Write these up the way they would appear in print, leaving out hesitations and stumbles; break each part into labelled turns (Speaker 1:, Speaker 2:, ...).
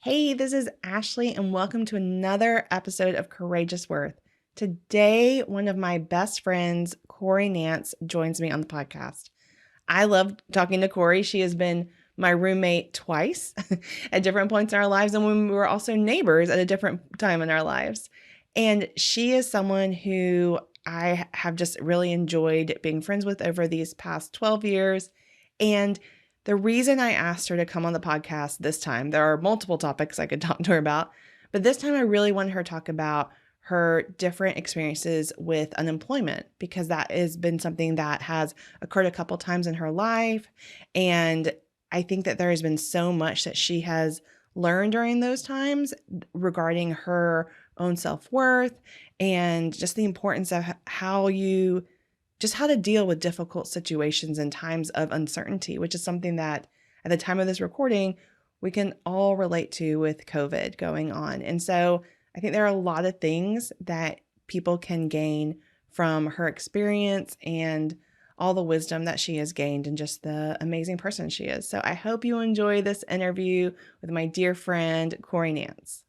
Speaker 1: Hey, this is Ashley, and welcome to another episode of Courageous Worth. Today, one of my best friends, Corrie Nance, joins me on the podcast. I love talking to Corrie. She has been my roommate twice at different points in our lives, and when we were also neighbors at a different time in our lives. And she is someone who I have just really enjoyed being friends with over these past 12 years. And the reason I asked her to come on the podcast this time, there are multiple topics I could talk to her about, but this time I really wanted her to talk about her different experiences with unemployment because that has been something that has occurred a couple times in her life. And I think that there has been so much that she has learned during those times regarding her own self-worth and just the importance of how to deal with difficult situations in times of uncertainty, which is something that at the time of this recording, we can all relate to with COVID going on. And so I think there are a lot of things that people can gain from her experience and all the wisdom that she has gained and just the amazing person she is. So I hope you enjoy this interview with my dear friend, Corrie Nance.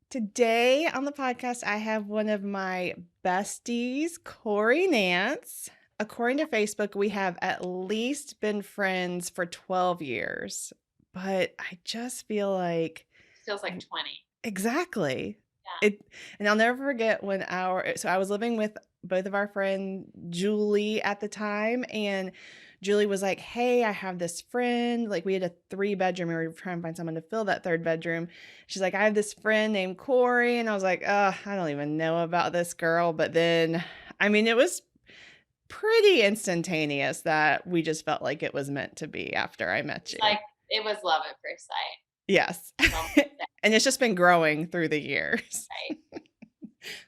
Speaker 1: Today on the podcast, I have one of my besties, Corrie Nance. According to Facebook, we have at least been friends for 12 years, but I just feel like
Speaker 2: Feels like 20.
Speaker 1: exactly.
Speaker 2: Yeah.
Speaker 1: And I'll never forget when so I was living with both of our friend Julie at the time, and Julie was like, hey, I have this friend. Like we had a 3-bedroom. We were trying to find someone to fill that 3rd bedroom. She's like, I have this friend named Corrie. And I was like, I don't even know about this girl. But then, it was pretty instantaneous that we just felt like it was meant to be after I met you.
Speaker 2: Like it was love at first sight.
Speaker 1: Yes. And it's just been growing through the years.
Speaker 2: Right.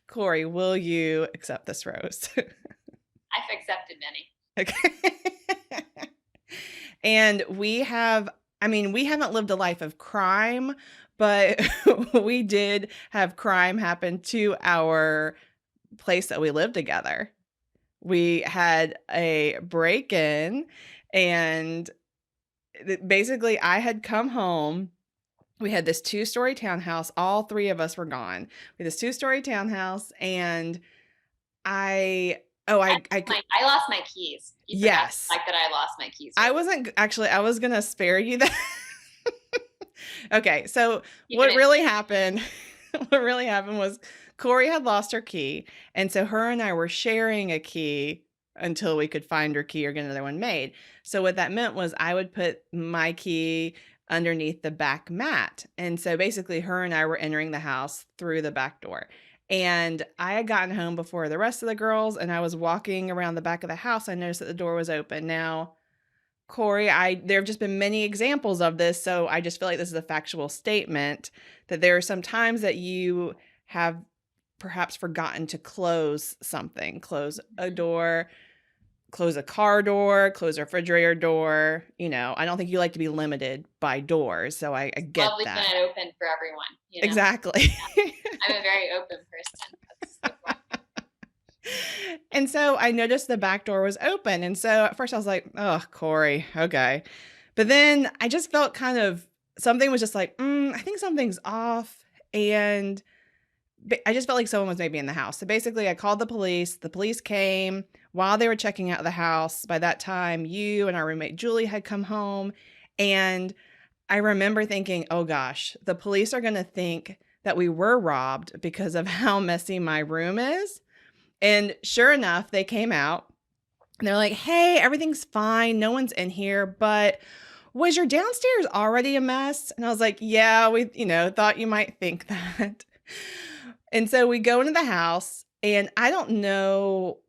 Speaker 1: Corrie, will you accept this rose?
Speaker 2: I've accepted many.
Speaker 1: Okay. And we haven't lived a life of crime, but we did have crime happen to our place that we lived together. We had a break-in, and basically I had come home. We had this 2-story townhouse. All 3 of us were gone. We had this 2-story townhouse, and I
Speaker 2: lost my keys. You
Speaker 1: yes.
Speaker 2: Like that I lost my keys.
Speaker 1: I was going to spare you that. Okay. So what really happened was Corrie had lost her key. And so her and I were sharing a key until we could find her key or get another one made. So what that meant was I would put my key underneath the back mat. And so basically her and I were entering the house through the back door. And I had gotten home before the rest of the girls, and I was walking around the back of the house. I noticed that the door was open. Now, Corrie, there have just been many examples of this, so I just feel like this is a factual statement that there are some times that you have perhaps forgotten to close something, close a door, close a car door, close a refrigerator door. I don't think you like to be limited by doors, so I get
Speaker 2: Love
Speaker 1: that.
Speaker 2: Leaving it open for everyone.
Speaker 1: Exactly.
Speaker 2: Yeah. I'm a very open person. That's the point.
Speaker 1: And so I noticed the back door was open. And so at first I was like, oh, Corrie, okay. But then I just felt something was just like, I think something's off. And I just felt like someone was maybe in the house. So basically I called the police. The police came while they were checking out the house. By that time, you and our roommate Julie had come home. And I remember thinking, oh gosh, the police are going to think that we were robbed because of how messy my room is. And sure enough, they came out and they're like, hey, everything's fine. No one's in here, but was your downstairs already a mess? And I was like, yeah, we, thought you might think that. And so we go into the house, and I don't know.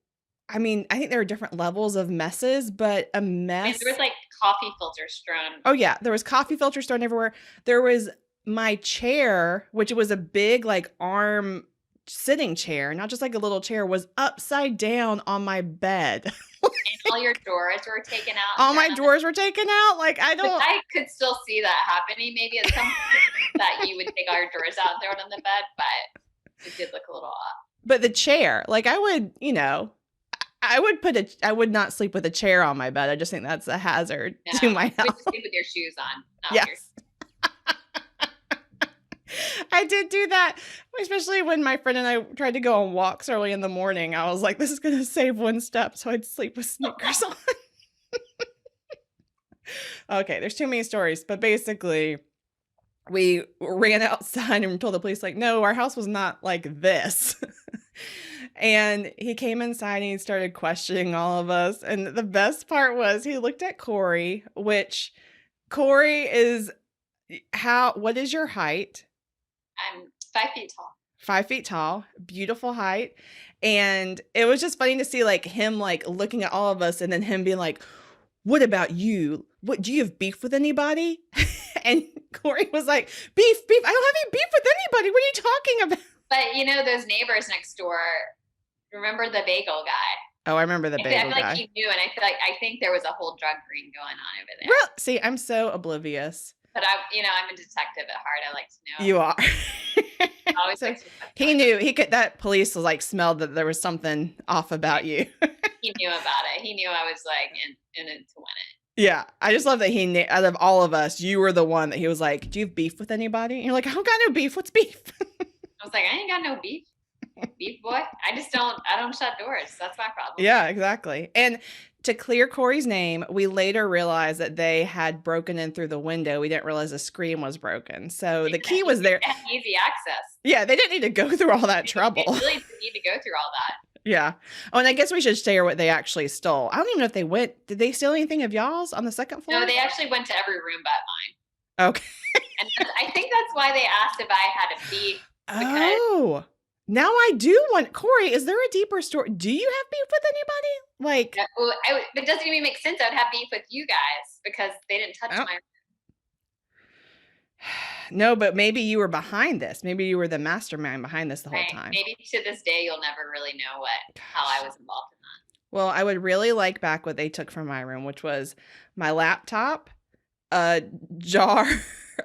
Speaker 1: I think there are different levels of messes, but a mess.
Speaker 2: There was like coffee filters strewn.
Speaker 1: Oh yeah. There was coffee filters strewn everywhere. There was my chair, which was a big arm sitting chair, not just like a little chair, was upside down on my bed.
Speaker 2: And all your drawers were taken out.
Speaker 1: All my drawers were taken out.
Speaker 2: I could still see that happening. Maybe at some point that you would take all your drawers out and throw it on the bed, but it did look a little off.
Speaker 1: But the chair, I would not sleep with a chair on my bed. I just think that's a hazard to my house.
Speaker 2: You would sleep with your shoes on.
Speaker 1: Yes. I did do that, especially when my friend and I tried to go on walks early in the morning. I was like, this is going to save one step, so I'd sleep with sneakers on. Okay, there's too many stories, but basically, we ran outside and told the police, like, no, our house was not like this. And he came inside and he started questioning all of us. And the best part was he looked at Corrie, which Corrie is what is your height?
Speaker 2: I'm 5 feet tall.
Speaker 1: 5 feet tall, beautiful height. And it was just funny to see like him like looking at all of us and then him being like, what about you? What, do you have beef with anybody? And Corey was like, beef. I don't have any beef with anybody. What are you talking about?
Speaker 2: But those neighbors next door, remember the bagel guy?
Speaker 1: Oh, I remember the bagel
Speaker 2: I feel
Speaker 1: guy.
Speaker 2: like he knew, and I think there was a whole drug ring going on over there.
Speaker 1: Well, see, I'm so oblivious.
Speaker 2: But I'm a detective at heart. I like to know.
Speaker 1: You are.
Speaker 2: Always
Speaker 1: So he knew that police was like smelled that there was something off about you.
Speaker 2: He knew about it. He knew I was like in it to win it.
Speaker 1: Yeah, I just love that out of all of us, you were the one that he was like, do you have beef with anybody? And you're like, I don't got no beef. What's beef?
Speaker 2: I was like, I ain't got no beef. Beef boy. I don't shut doors. That's my problem.
Speaker 1: Yeah, exactly. And to clear Corey's name, we later realized that they had broken in through the window. We didn't realize the screen was broken. So the key was there.
Speaker 2: Easy access.
Speaker 1: Yeah, they didn't need to go through all that trouble.
Speaker 2: They really didn't need to go through all that.
Speaker 1: Yeah. Oh, and I guess we should share what they actually stole. I don't even know if they went. Did they steal anything of y'all's on the second floor?
Speaker 2: No, they actually went to every room but mine.
Speaker 1: Okay.
Speaker 2: And I think that's why they asked if I had a beef.
Speaker 1: Oh, now I do want, Corrie, is there a deeper story? Do you have beef with anybody? Like,
Speaker 2: it doesn't even make sense. I would have beef with you guys because they didn't touch my.
Speaker 1: No, but maybe you were behind this. Maybe you were the mastermind behind this the whole time.
Speaker 2: Maybe to this day, you'll never really know how I was involved in that.
Speaker 1: Well, I would really like back what they took from my room, which was my laptop, a jar,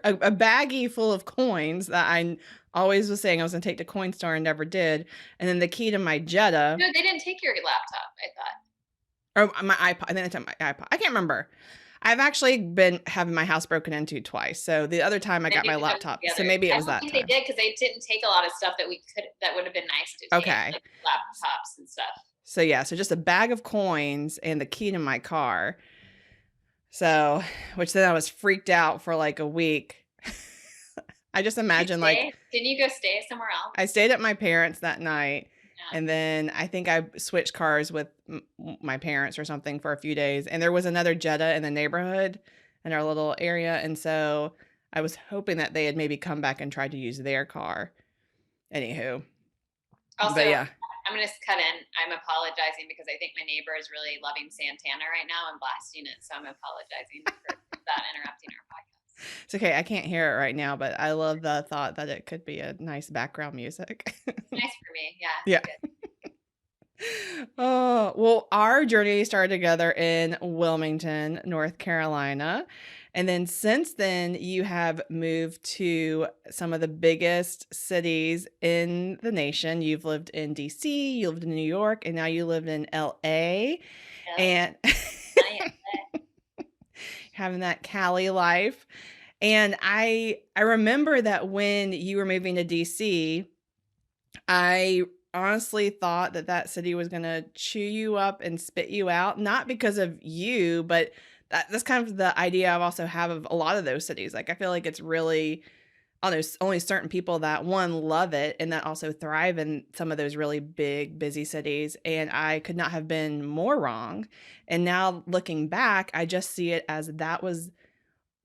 Speaker 1: a baggie full of coins that I always was saying I was going to take to Coin Store and never did. And then the key to my Jetta.
Speaker 2: No, they didn't take your laptop, I
Speaker 1: thought. Or my iPod. And then they took my iPod. I can't remember. I've actually been having my house broken into twice. So the other time I got my laptop. So maybe it was that time.
Speaker 2: They did because they didn't take a lot of stuff that would have been nice to take.
Speaker 1: Okay.
Speaker 2: Like laptops and stuff.
Speaker 1: So yeah, so just a bag of coins and the key to my car. So, which then I was freaked out for like a week. I just imagine like.
Speaker 2: Didn't you go stay somewhere else?
Speaker 1: I stayed at my parents' that night. Yeah. And then I think I switched cars with my parents or something for a few days. And there was another Jetta in the neighborhood in our little area. And so I was hoping that they had maybe come back and tried to use their car. Anywho.
Speaker 2: Also,
Speaker 1: but yeah.
Speaker 2: I'm going to cut in. I'm apologizing because I think my neighbor is really loving Santana right now and blasting it. So I'm apologizing for that interrupting our podcast.
Speaker 1: It's okay. I can't hear it right now, but I love the thought that it could be a nice background music.
Speaker 2: Nice for me. Yeah.
Speaker 1: Yeah. Oh, well, our journey started together in Wilmington, North Carolina. And then since then, you have moved to some of the biggest cities in the nation. You've lived in DC, you lived in New York, and now you live in LA. Yeah. And having that Cali life. And I remember that when you were moving to DC, I honestly thought that city was going to chew you up and spit you out, not because of you, but that's kind of the idea I've also have of a lot of those cities. Like, I feel like it's really, there's only certain people that love it and that also thrive in some of those really big, busy cities. And I could not have been more wrong. And now looking back, I just see it as that was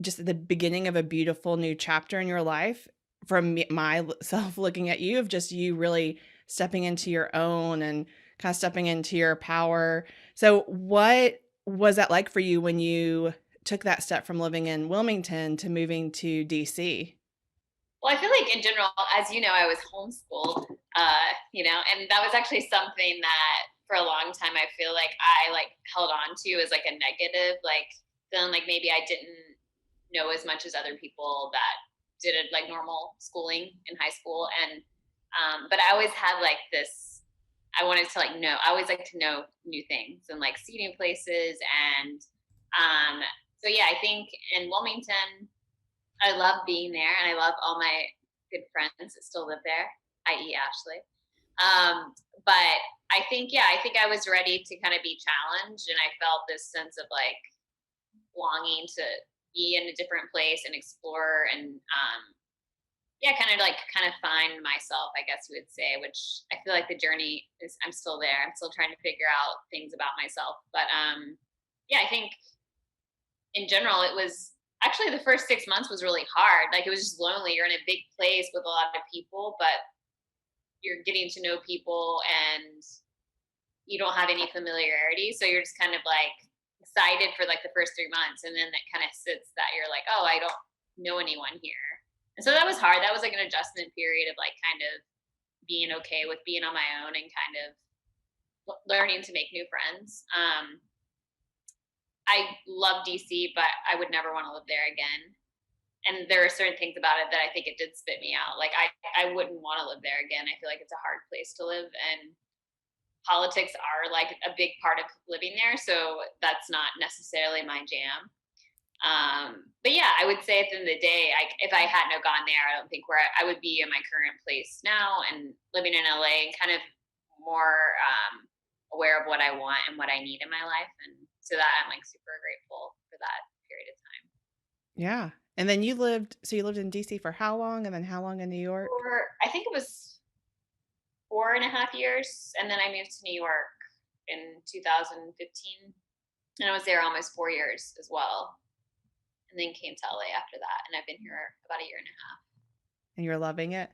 Speaker 1: just the beginning of a beautiful new chapter in your life from myself looking at you, of just you really stepping into your own and kind of stepping into your power. So what was that like for you when you took that step from living in Wilmington to moving to DC?
Speaker 2: Well, I feel like in general, as you know, I was homeschooled, and that was actually something that for a long time, I feel like I held on to as like a negative, like feeling like maybe I didn't know as much as other people that did it like normal schooling in high school. And, but I always had like this, I wanted to know, I always like to know new things and like see new places. And, so yeah, I think in Wilmington, I love being there and I love all my good friends that still live there, i.e. Ashley. But I think I was ready to kind of be challenged, and I felt this sense of like longing to be in a different place and explore and yeah, kind of find myself, I guess you would say, which I feel like the journey is I'm still there. I'm still trying to figure out things about myself. But yeah, I think in general it was actually the first 6 months was really hard. Like it was just lonely. You're in a big place with a lot of people, but you're getting to know people and you don't have any familiarity. So you're just kind of like excited for like the first 3 months. And then that kind of sits that you're like, oh, I don't know anyone here. And so that was hard. That was like an adjustment period of like kind of being okay with being on my own and kind of learning to make new friends. I love DC, but I would never want to live there again. And there are certain things about it that I think it did spit me out. Like I wouldn't want to live there again. I feel like it's a hard place to live, and politics are like a big part of living there. So that's not necessarily my jam. But yeah, I would say at the end of the day, if I hadn't have gone there, I don't think where I would be in my current place now and living in LA and kind of more aware of what I want and what I need in my life. And so that I'm like super grateful for that period of time.
Speaker 1: Yeah. And then you lived in DC for how long? And then how long in New York?
Speaker 2: I think it was 4.5 years. And then I moved to New York in 2015. And I was there almost 4 years as well. And then came to LA after that. And I've been here about a year and a half.
Speaker 1: And you're loving it?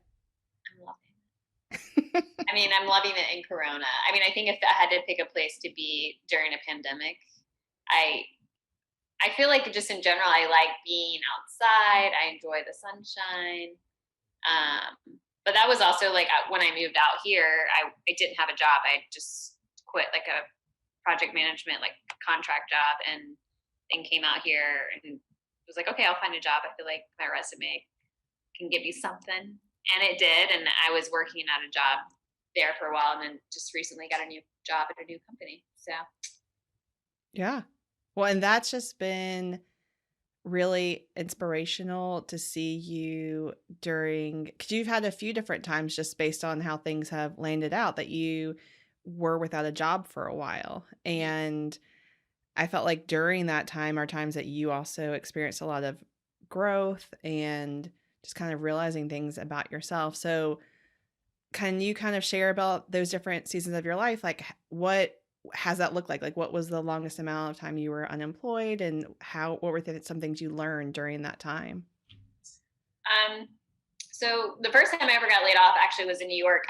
Speaker 2: I'm loving it. I mean, I'm loving it in Corona. I mean, I think if I had to pick a place to be during a pandemic, I I feel like just in general, I like being outside. I enjoy the sunshine. But that was also like when I moved out here, I didn't have a job. I just quit like a project management, like contract job, and came out here and was like, okay, I'll find a job. I feel like my resume can give me something. And it did. And I was working at a job there for a while and then just recently got a new job at a new company. So
Speaker 1: Yeah. Well, and that's just been really inspirational to see you during, because you've had a few different times just based on how things have landed out that you were without a job for a while. And I felt like during that time are times that you also experienced a lot of growth and just kind of realizing things about yourself. So, can you kind of share about those different seasons of your life? Like, what has that looked like? Like, what was the longest amount of time you were unemployed, and what were some things you learned during that time?
Speaker 2: um so the first time I ever got laid off actually was in New York.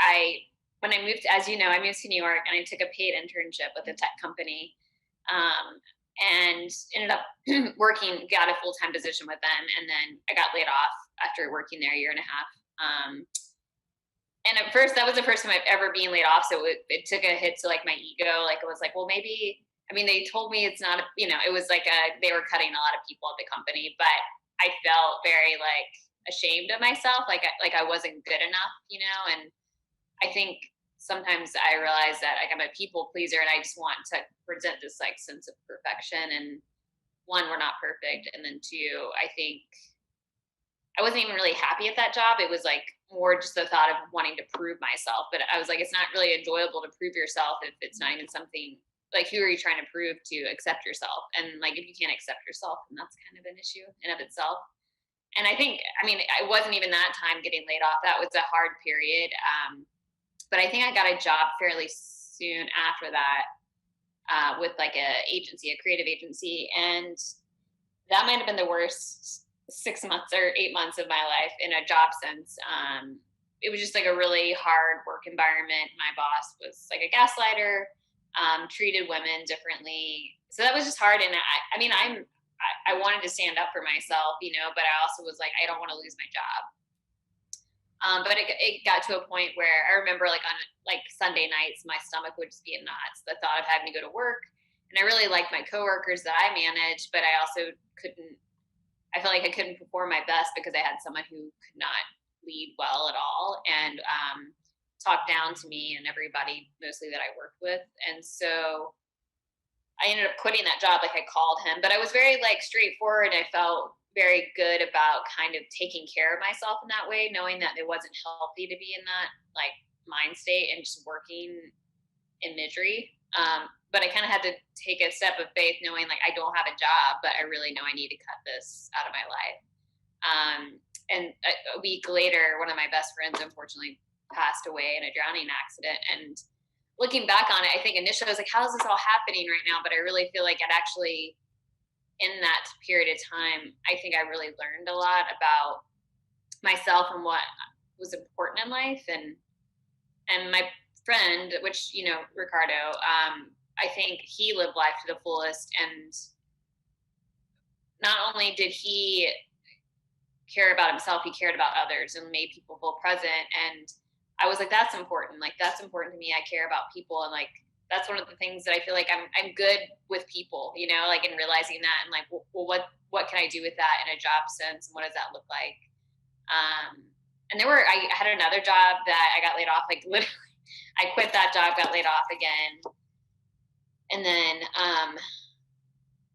Speaker 2: When I moved, as you know, I moved to New York and I took a paid internship with a tech company. Um, and ended up got a full-time position with them. And then I got laid off after working there a year and a half. And at first, that was the first time I've ever been laid off. So it took a hit to like my ego. Like it was like, well, maybe, I mean, they told me it's not, it was like they were cutting a lot of people at the company, but I felt very like ashamed of myself. Like I wasn't good enough, and I think sometimes I realize that like I'm a people pleaser and I just want to present this like sense of perfection. And one, we're not perfect. And then two, I think I wasn't even really happy at that job. It was like more just the thought of wanting to prove myself. But I was like, it's not really enjoyable to prove yourself if it's not even something like who are you trying to prove to accept yourself? And like if you can't accept yourself, then that's kind of an issue in of itself. And I think, I mean, it wasn't even that time getting laid off. That was a hard period. But I think I got a job fairly soon after that with like a creative agency, and that might have been the worst 6 months or 8 months of my life in a job sense. It was just like a really hard work environment. My boss was like a gaslighter, treated women differently, so that was just hard. And I mean, I wanted to stand up for myself, but I also was like, I don't want to lose my job. But it got to a point where I remember like on like Sunday nights, my stomach would just be in knots. The thought of having to go to work, and I really liked my coworkers that I managed, but I also couldn't. I felt like I couldn't perform my best because I had someone who could not lead well at all and talk down to me and everybody mostly that I worked with, and so I ended up quitting that job. Like I called him, but I was very like straightforward. I felt very good about kind of taking care of myself in that way, knowing that it wasn't healthy to be in that like mind state and just working in misery. But I kind of had to take a step of faith, knowing like I don't have a job, but I really know I need to cut this out of my life. And a week later, one of my best friends unfortunately passed away in a drowning accident. And looking back on it, I think initially I was like, how is this all happening right now? But I really feel like it actually, in that period of time, I think I really learned a lot about myself and what was important in life. And my friend, which, you know, Ricardo, I think he lived life to the fullest. And not only did he care about himself, he cared about others and made people feel present. And I was like, that's important. Like, that's important to me. I care about people. And like, that's one of the things that I feel like I'm good with people, you know, like in realizing that and like, well, what can I do with that in a job sense? And what does that look like? And I had another job that I got laid off, like literally, I quit that job, got laid off again. And then,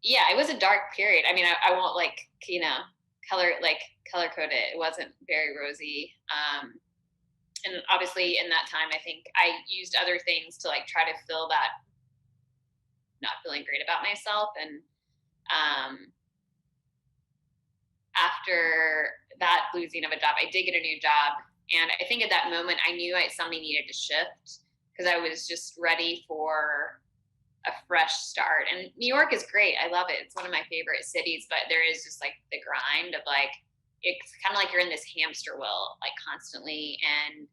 Speaker 2: yeah, it was a dark period. I mean, I won't like, you know, color code it. It wasn't very rosy. And obviously in that time, I think I used other things to like try to fill that not feeling great about myself. And after that losing of a job, I did get a new job. And I think at that moment, I knew something needed to shift because I was just ready for a fresh start. And New York is great. I love it. It's one of my favorite cities, but there is just like the grind of like, it's kind of like you're in this hamster wheel, like constantly. And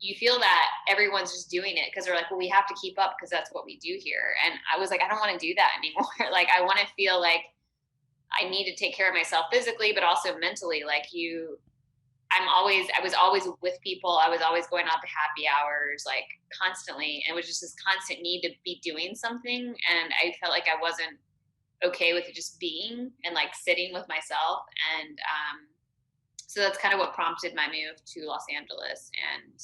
Speaker 2: you feel that everyone's just doing it because they're like, well, we have to keep up because that's what we do here. And I was like, I don't want to do that anymore. Like, I want to feel like I need to take care of myself physically, but also mentally. Like I was always with people. I was always going out to happy hours, like constantly. And it was just this constant need to be doing something. And I felt like I wasn't okay with just being and like sitting with myself. And so that's kind of what prompted my move to Los Angeles. And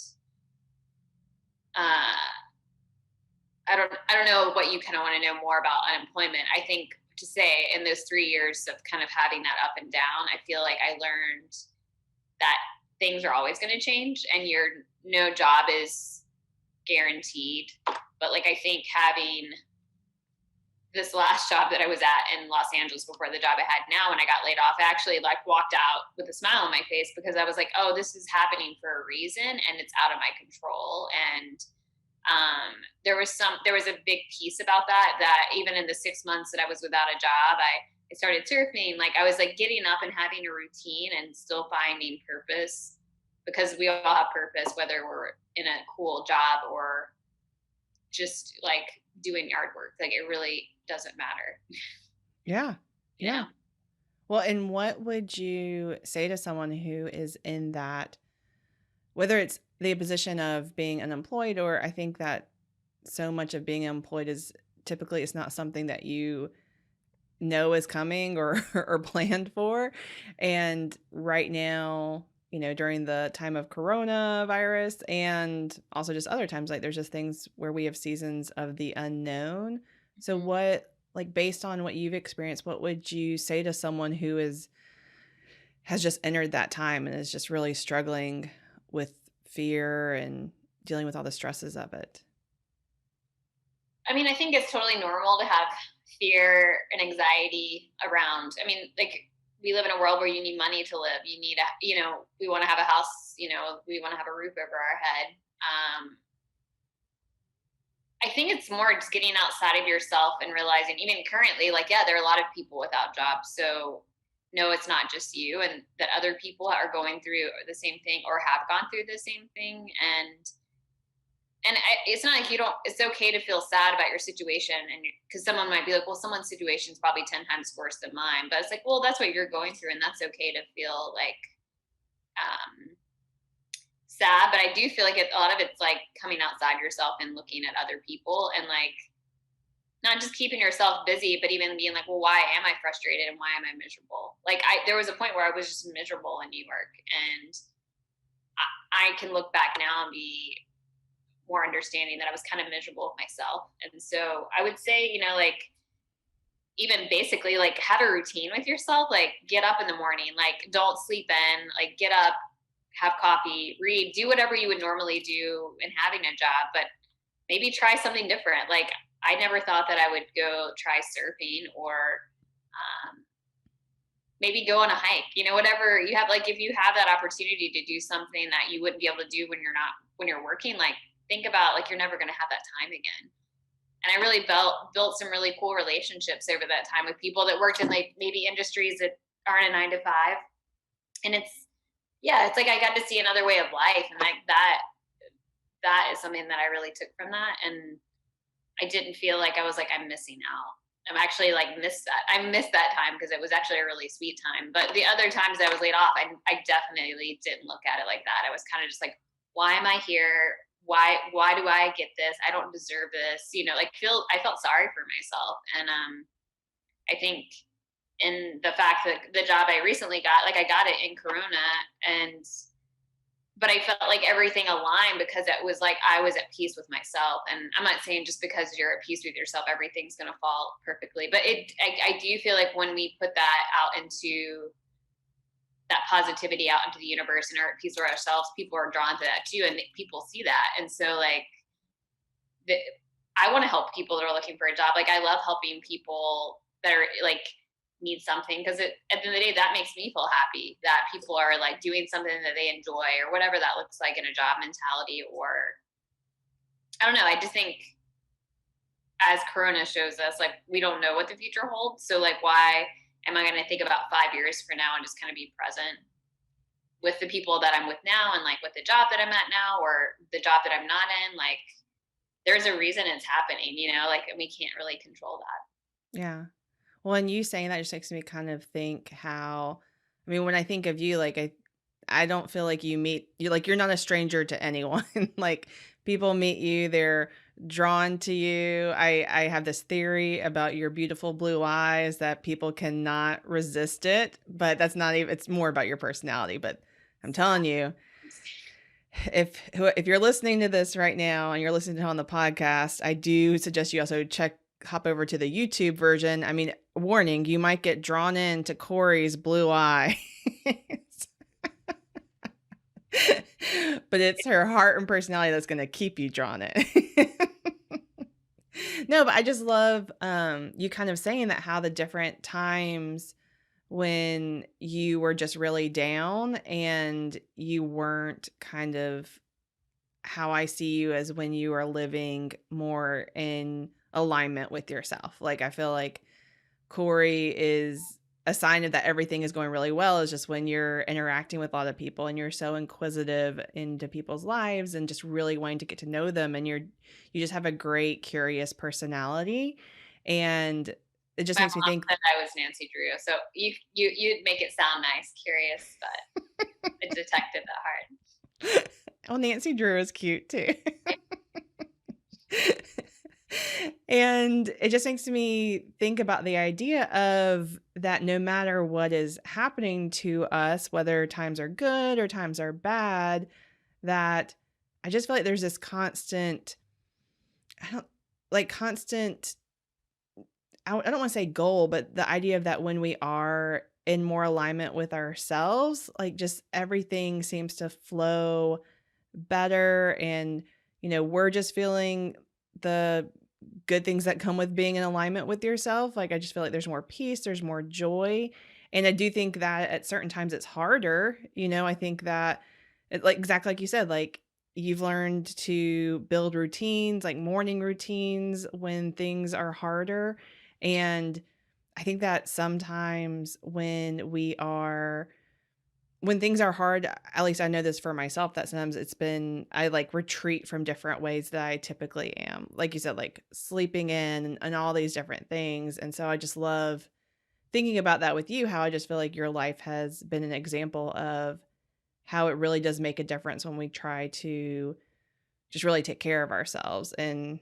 Speaker 2: I don't know what you kind of want to know more about unemployment. I think to say in those 3 years of kind of having that up and down, I feel like I learned that things are always going to change and no job is guaranteed. But like, I think having this last job that I was at in Los Angeles before the job I had now, when I got laid off, I actually like walked out with a smile on my face because I was like, oh, this is happening for a reason and it's out of my control. And there was a big piece about that even in the 6 months that I was without a job, I started surfing. Like I was like getting up and having a routine and still finding purpose because we all have purpose, whether we're in a cool job or just like doing yard work. Like it really doesn't matter.
Speaker 1: Yeah.
Speaker 2: You
Speaker 1: Yeah.
Speaker 2: know?
Speaker 1: Well, and what would you say to someone who is in that, whether it's the position of being unemployed, or I think that so much of being employed is typically it's not something that you know is coming or or planned for. And right now, you know, during the time of coronavirus and also just other times, like there's just things where we have seasons of the unknown. So
Speaker 2: Mm-hmm.
Speaker 1: what, like based on what you've experienced, what would you say to someone who has just entered that time and is just really struggling with fear and dealing with all the stresses of it?
Speaker 2: I mean, I think it's totally normal to have fear and anxiety around. I mean, like we live in a world where you need money to live. You need you know, we want to have a house, you know, we want to have a roof over our head. I think it's more just getting outside of yourself and realizing, even currently, like, yeah, there are a lot of people without jobs. So, no, it's not just you, and that other people are going through the same thing or have gone through the same thing. It's not like you don't, it's okay to feel sad about your situation. And because someone might be like, well, someone's situation is probably 10 times worse than mine. But it's like, well, that's what you're going through. And that's okay to feel like, sad, but I do feel like a lot of it's like coming outside yourself and looking at other people and like not just keeping yourself busy, but even being like, well, why am I frustrated and why am I miserable? Like there was a point where I was just miserable in New York, and I can look back now and be more understanding that I was kind of miserable with myself. And so I would say, like even basically like have a routine with yourself, like get up in the morning, like don't sleep in, like get up, have coffee, read, do whatever you would normally do in having a job, but maybe try something different. Like I never thought that I would go try surfing or um, maybe go on a hike, whatever you have. Like if you have that opportunity to do something that you wouldn't be able to do when you're working, like think about like you're never going to have that time again. And I really built some really cool relationships over that time with people that worked in like maybe industries that aren't a 9 to 5. And it's like I got to see another way of life, and like that is something that I really took from that. And I didn't feel like I was like I'm missing out. I'm actually like missed that. I missed that time because it was actually a really sweet time. But the other times I was laid off, I definitely didn't look at it like that. I was kind of just like, why am I here? Why do I get this? I don't deserve this. Like I felt sorry for myself. And I think in the fact that the job I recently got, like I got it in Corona, and but I felt like everything aligned because it was like I was at peace with myself. And I'm not saying just because you're at peace with yourself, everything's going to fall perfectly. But I do feel like when we put that out into that positivity out into the universe and are at peace with ourselves, people are drawn to that too, and people see that. And so, like, I want to help people that are looking for a job. Like, I love helping people that are like need something because at the end of the day that makes me feel happy that people are like doing something that they enjoy or whatever that looks like in a job mentality. Or I don't know, I just think as Corona shows us, like we don't know what the future holds, so like why am I going to think about 5 years from now and just kind of be present with the people that I'm with now and like with the job that I'm at now or the job that I'm not in. Like there's a reason it's happening, like, and we can't really control that.
Speaker 1: Yeah. Well, and you saying that just makes me kind of think how, I mean, when I think of you, like I don't feel like you're not a stranger to anyone. Like people meet you, they're drawn to you. I have this theory about your beautiful blue eyes that people cannot resist it, but that's not even, it's more about your personality. But I'm telling you, if you're listening to this right now and you're listening to it on the podcast, I do suggest you also hop over to the YouTube version. I mean, warning, you might get drawn into Corrie's blue eye. But it's her heart and personality that's going to keep you drawn in. No, but I just love you kind of saying that, how the different times when you were just really down and you weren't kind of how I see you as when you are living more in alignment with yourself. Like I feel like Corrie is a sign of that everything is going really well is just when you're interacting with a lot of people and you're so inquisitive into people's lives and just really wanting to get to know them, and you just have a great curious personality, and it just
Speaker 2: My
Speaker 1: makes me
Speaker 2: mom
Speaker 1: think.
Speaker 2: said I was Nancy Drew, so you'd make it sound nice, curious, but a detective at heart.
Speaker 1: Well, Nancy Drew is cute too. And it just makes me think about the idea of that no matter what is happening to us, whether times are good or times are bad, that I just feel like there's this constant, I don't like constant, I don't want to say goal, but the idea of that when we are in more alignment with ourselves, like just everything seems to flow better. And, we're just feeling the good things that come with being in alignment with yourself. Like, I just feel like there's more peace, there's more joy. And I do think that at certain times it's harder. I think that like exactly like you said, like you've learned to build routines, like morning routines when things are harder. And I think that sometimes when things are hard, at least I know this for myself, that sometimes I like retreat from different ways that I typically am. Like you said, like sleeping in and all these different things. And so I just love thinking about that with you, how I just feel like your life has been an example of how it really does make a difference when we try to just really take care of ourselves and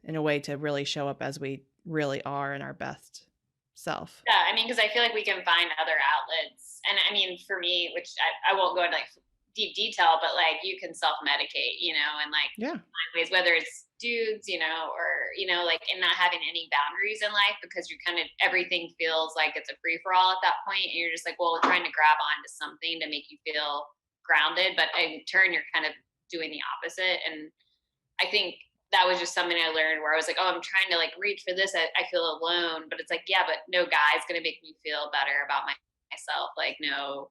Speaker 1: in a way to really show up as we really are in our best self.
Speaker 2: Yeah, I mean, because I feel like we can find other outlets, and I mean, for me, which I won't go into like deep detail, but like you can self-medicate, and like
Speaker 1: Yeah.
Speaker 2: find ways, whether it's dudes, or like and not having any boundaries in life because you're kind of everything feels like it's a free for all at that point, and you're just like, well, trying to grab onto something to make you feel grounded, but in turn you're kind of doing the opposite. And I think that was just something I learned where I was like, oh, I'm trying to like reach for this. I feel alone, but it's like, yeah, but no guy's going to make me feel better about myself. Like, no,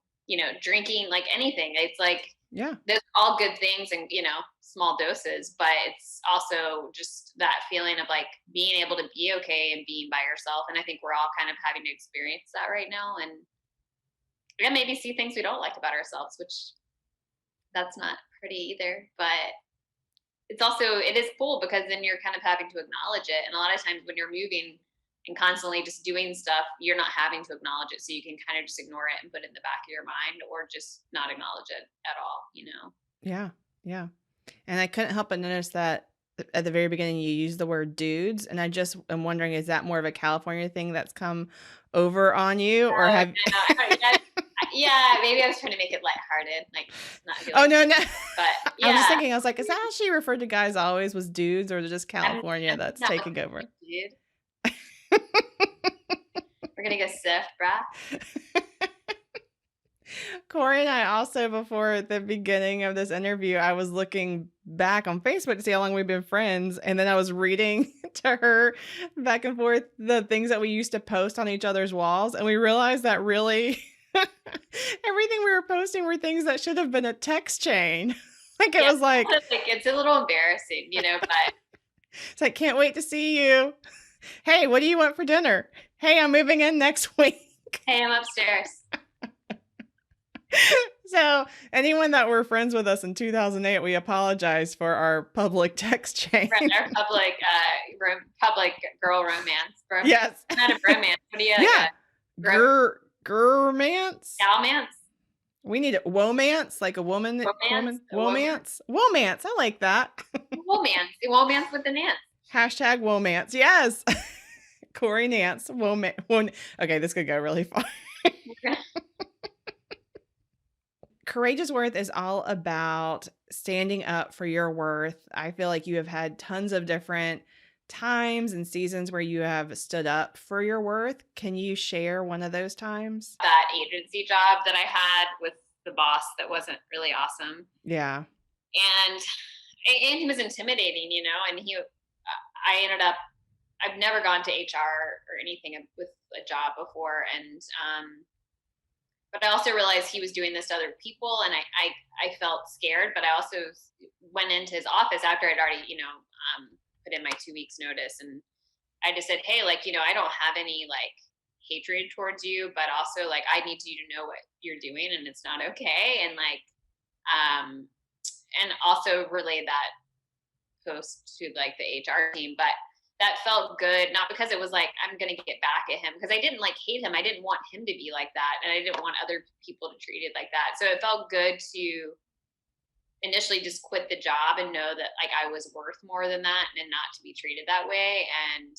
Speaker 2: drinking, like anything. It's like,
Speaker 1: Yeah.
Speaker 2: there's all good things and, small doses, but it's also just that feeling of like being able to be okay and being by yourself. And I think we're all kind of having to experience that right now. And yeah, maybe see things we don't like about ourselves, which that's not pretty either. But it is cool because then you're kind of having to acknowledge it. And a lot of times when you're moving and constantly just doing stuff, you're not having to acknowledge it. So you can kind of just ignore it and put it in the back of your mind or just not acknowledge it at all.
Speaker 1: Yeah. Yeah. And I couldn't help but notice that at the very beginning you used the word dudes, and I just am wondering, is that more of a California thing that's come over on you, or
Speaker 2: Oh,
Speaker 1: have
Speaker 2: no, yeah, maybe I was trying to make it lighthearted, like not be
Speaker 1: Oh,
Speaker 2: like,
Speaker 1: no, no.
Speaker 2: but
Speaker 1: I was just
Speaker 2: yeah,
Speaker 1: thinking, I was like, is that how she referred to guys always, was dudes, or is it just California
Speaker 2: I'm
Speaker 1: that's
Speaker 2: not
Speaker 1: taking over?
Speaker 2: dude. We're gonna go sift, brah.
Speaker 1: Corey and I also, before the beginning of this interview, I was looking back on Facebook to see how long we've been friends. And then I was reading to her back and forth the things that we used to post on each other's walls. And we realized that really everything we were posting were things that should have been a text chain. Like it
Speaker 2: Yeah,
Speaker 1: was like,
Speaker 2: it's a little embarrassing, but
Speaker 1: it's like, can't wait to see you. Hey, what do you want for dinner? Hey, I'm moving in next week.
Speaker 2: hey, I'm upstairs.
Speaker 1: So anyone that were friends with us in 2008, we apologize for our public text chain.
Speaker 2: Our public girl romance, bro.
Speaker 1: Yes.
Speaker 2: Not a bromance. What do you
Speaker 1: Yeah.
Speaker 2: like?
Speaker 1: Gurmance.
Speaker 2: Galmance?
Speaker 1: We need a womance, like a woman.
Speaker 2: Romance?
Speaker 1: Womance. Womance. I like that.
Speaker 2: Womance. Womance with the Nance.
Speaker 1: Hashtag womance. Yes. Corrie Nance. Okay, this could go really far. Courageous Worth is all about standing up for your worth. I feel like you have had tons of different times and seasons where you have stood up for your worth. Can you share one of those times?
Speaker 2: That agency job that I had with the boss that wasn't really awesome.
Speaker 1: Yeah.
Speaker 2: And he was intimidating, and I've never gone to HR or anything with a job before. And, but I also realized he was doing this to other people, and I felt scared, but I also went into his office after I'd already, put in my 2 weeks notice. And I just said, hey, like, I don't have any like hatred towards you, but also like, I need you to know what you're doing and it's not okay. And like, and also relay that post to like the HR team, but that felt good, not because it was like I'm gonna get back at him, because I didn't like hate him. I didn't want him to be like that, and I didn't want other people to treat it like that. So it felt good to initially just quit the job and know that like I was worth more than that and not to be treated that way. And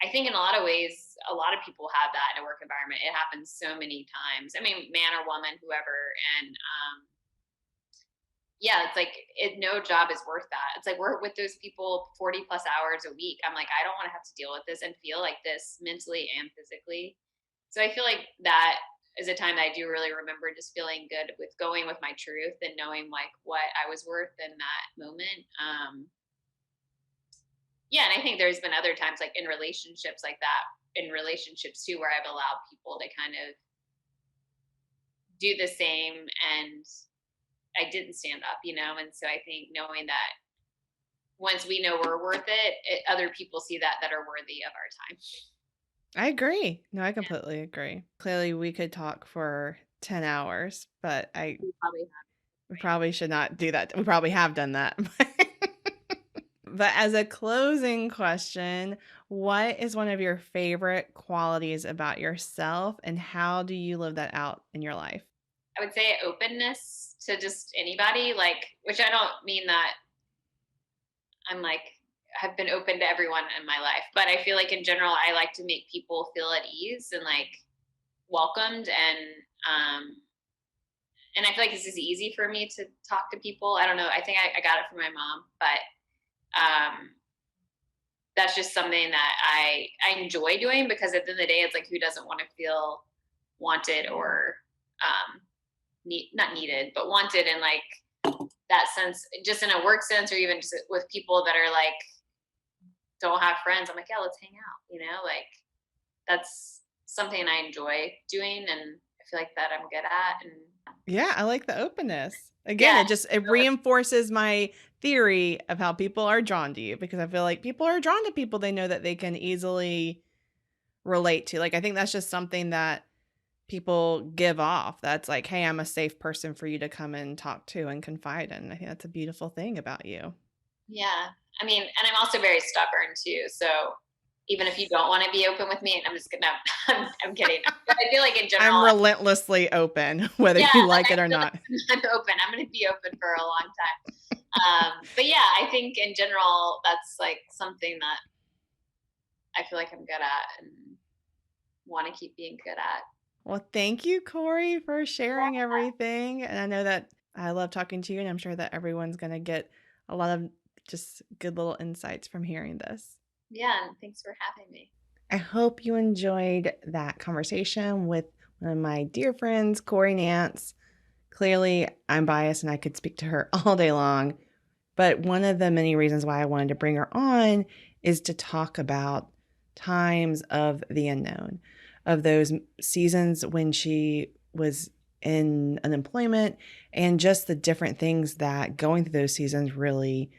Speaker 2: I think in a lot of ways, a lot of people have that in a work environment. It happens so many times. I mean, man or woman, whoever. And yeah, it's like no job is worth that. It's like we're with those people 40 plus hours a week. I'm like, I don't want to have to deal with this and feel like this mentally and physically. So I feel like that is a time that I do really remember just feeling good with going with my truth and knowing like what I was worth in that moment. Yeah, and I think there's been other times like in relationships like that, in relationships too, where I've allowed people to kind of do the same, and I didn't stand up, and so I think knowing that once we know we're worth it, other people see that are worthy of our time.
Speaker 1: I agree. No, I completely agree. Clearly, we could talk for 10 hours, but we probably should not do that. We probably have done that. But as a closing question, what is one of your favorite qualities about yourself, and how do you live that out in your life?
Speaker 2: I would say openness to just anybody, like, which I don't mean that I'm like, have been open to everyone in my life, but I feel like in general, I like to make people feel at ease and like welcomed. And and I feel like this is easy for me to talk to people. I don't know. I think I got it from my mom, but that's just something that I enjoy doing, because at the end of the day, it's like, who doesn't want to feel wanted, or not needed, but wanted, and like that sense, just in a work sense, or even just with people that are like, don't have friends. I'm like, yeah, let's hang out, like that's something I enjoy doing, and I feel like that I'm good at. And
Speaker 1: Yeah, I like the openness. Again,
Speaker 2: yeah,
Speaker 1: it reinforces my theory of how people are drawn to you, because I feel like people are drawn to people they know that they can easily relate to. Like, I think that's just something that people give off. That's like, hey, I'm a safe person for you to come and talk to and confide in. I think that's a beautiful thing about you.
Speaker 2: yeah. I mean, and I'm also very stubborn too. So even if you don't want to be open with me, I'm just gonna, I'm kidding. But I feel like in
Speaker 1: I'm
Speaker 2: general,
Speaker 1: relentlessly open, whether
Speaker 2: yeah,
Speaker 1: you
Speaker 2: like
Speaker 1: like
Speaker 2: I
Speaker 1: it or
Speaker 2: feel
Speaker 1: not.
Speaker 2: like I'm open. I'm going to be open for a long time. But yeah, I think in general, that's like something that I feel like I'm good at and want to keep being good at.
Speaker 1: Well, thank you, Corey, for sharing everything. And I know that I love talking to you, and I'm sure that everyone's going to get a lot of just good little insights from hearing this.
Speaker 2: Yeah, and thanks for having me.
Speaker 1: I hope you enjoyed that conversation with one of my dear friends, Corrie Nance. Clearly, I'm biased and I could speak to her all day long. But one of the many reasons why I wanted to bring her on is to talk about times of the unknown, of those seasons when she was in unemployment, and just the different things that going through those seasons really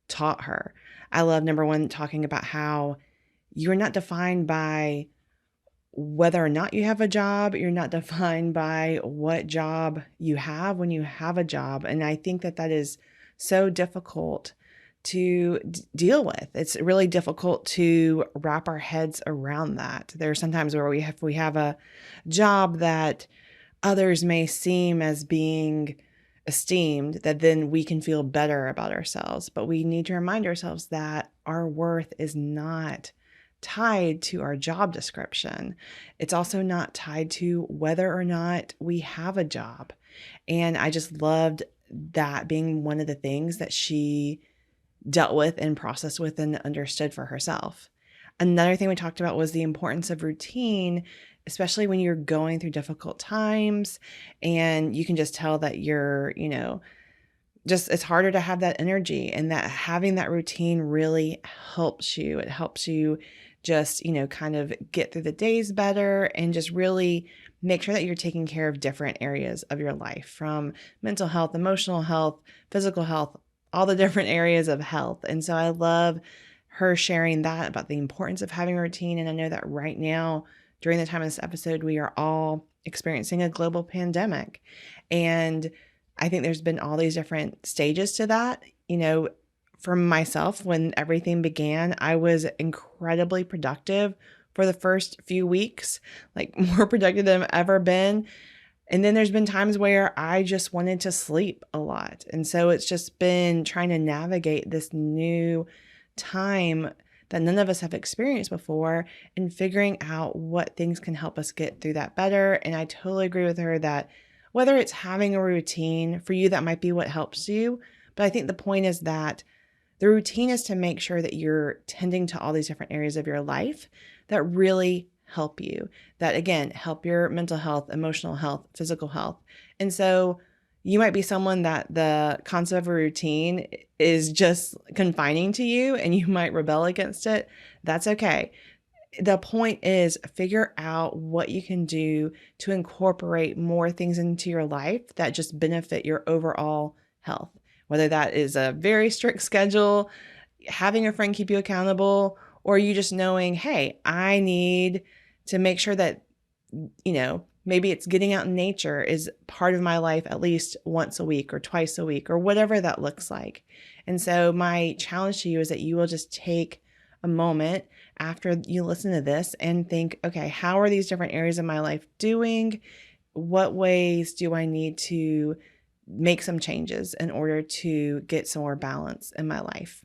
Speaker 1: taught her. I love, number one, talking about how you're not defined by whether or not you have a job. You're not defined by what job you have when you have a job. And I think that that is so difficult to deal with. It's really difficult to wrap our heads around that. There are sometimes where we have a job that others may seem as being esteemed, that then we can feel better about ourselves. But we need to remind ourselves that our worth is not tied to our job description. It's also not tied to whether or not we have a job. And I just loved that being one of the things that she dealt with and processed with and understood for herself. Another thing we talked about was the importance of routine, especially when you're going through difficult times and you can just tell that you're, just it's harder to have that energy, and that having that routine really helps you. It helps you just, kind of get through the days better and just really make sure that you're taking care of different areas of your life, from mental health, emotional health, physical health, all the different areas of health. And so I love her sharing that about the importance of having a routine. And I know that right now, during the time of this episode, we are all experiencing a global pandemic. And I think there's been all these different stages to that. For myself, when everything began, I was incredibly productive for the first few weeks, like more productive than I've ever been. And then there's been times where I just wanted to sleep a lot. And so it's just been trying to navigate this new time that none of us have experienced before, and figuring out what things can help us get through that better. And I totally agree with her that whether it's having a routine for you, that might be what helps you. But I think the point is that the routine is to make sure that you're tending to all these different areas of your life that really help you, that again, help your mental health, emotional health, physical health. And so you might be someone that the concept of a routine is just confining to you and you might rebel against it. That's okay. The point is, figure out what you can do to incorporate more things into your life that just benefit your overall health, whether that is a very strict schedule, having a friend keep you accountable, or you just knowing, hey, I need to make sure that, maybe it's getting out in nature is part of my life at least once a week or twice a week or whatever that looks like. And so my challenge to you is that you will just take a moment after you listen to this and think, okay, how are these different areas of my life doing? What ways do I need to make some changes in order to get some more balance in my life?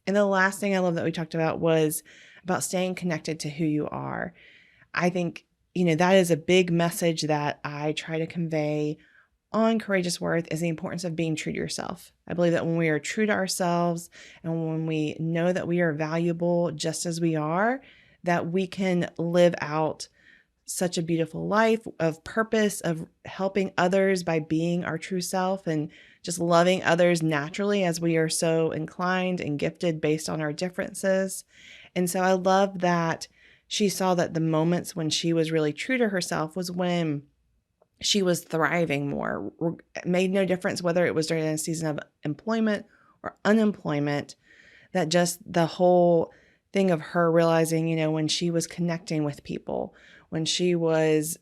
Speaker 1: And the last thing I love that we talked about was about staying connected to who you are. I think, that is a big message that I try to convey on Courageous Worth is the importance of being true to yourself. I believe that when we are true to ourselves and when we know that we are valuable just as we are, that we can live out such a beautiful life of purpose, of helping others by being our true self and just loving others naturally as we are so inclined and gifted based on our differences. And so I love that she saw that the moments when she was really true to herself was when she was thriving more. It made no difference whether it was during a season of employment or unemployment, that just the whole thing of her realizing, when she was connecting with people, when she was,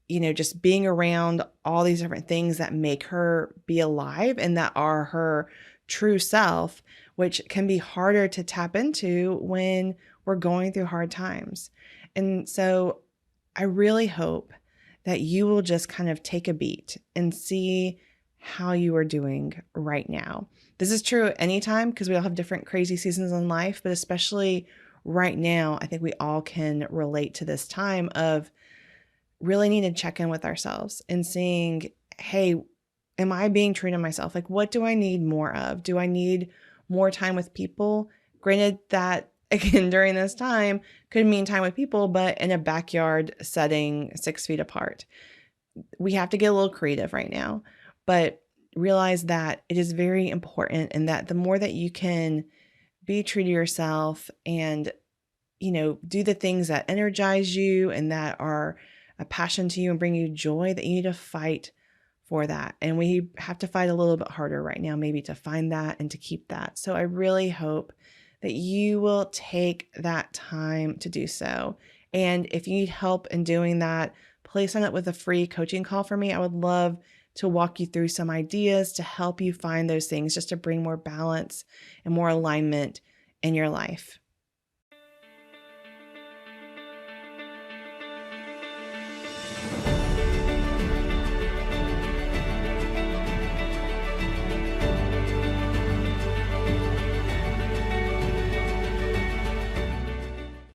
Speaker 1: just being around all these different things that make her be alive and that are her true self, which can be harder to tap into when we're going through hard times. And so I really hope that you will just kind of take a beat and see how you are doing right now. This is true anytime because we all have different crazy seasons in life, but especially right now, I think we all can relate to this time of really need to check in with ourselves and seeing, hey, am I being true to myself? Like, what do I need more of? Do I need more time with people? Granted that, again, during this time could mean time with people, but in a backyard setting 6 feet apart. We have to get a little creative right now, but realize that it is very important and that the more that you can be true to yourself and, do the things that energize you and that are a passion to you and bring you joy, that you need to fight for that. And we have to fight a little bit harder right now, maybe to find that and to keep that. So I really hope that you will take that time to do so. And if you need help in doing that, please sign up with a free coaching call for me. I would love to walk you through some ideas to help you find those things just to bring more balance and more alignment in your life.